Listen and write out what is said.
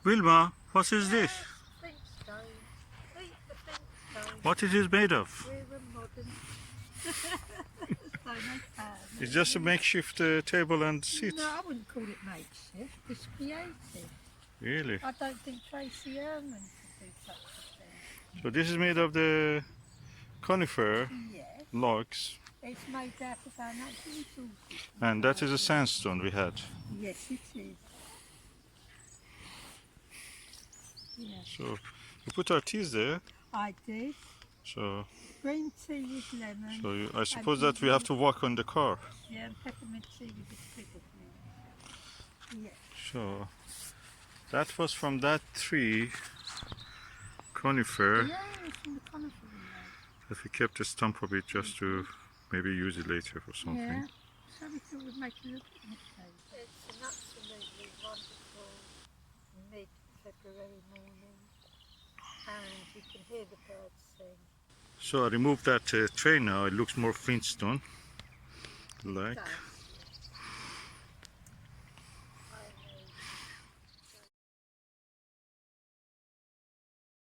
Wilma, what is this? Flintstones. Eat the Flintstones. What is it made of? We're a modern. So they can. It's just a makeshift table and seat. No, I wouldn't call it makeshift. It's creative. Really? I don't think Tracy Ehrman could do such a thing. So this is made of the conifer Yes. logs, It's made out of our natural resources. and that is a sandstone we had. Yes, it is. Yeah, So we put our teas there. I did. So, Green tea with lemon. I suppose that we have to walk on the car. Yeah, and peppermint tea with a sprig of lemon. Yes. So that was from that tree, conifer, Yeah, it's from the conifer. that we kept a stump of it just to maybe use it later for something. Yeah. So we thought we'd make a little picnic table. It's an absolutely wonderful mid-February morning, and you can hear the birds sing. So I removed that tray now. It looks more Flintstone like.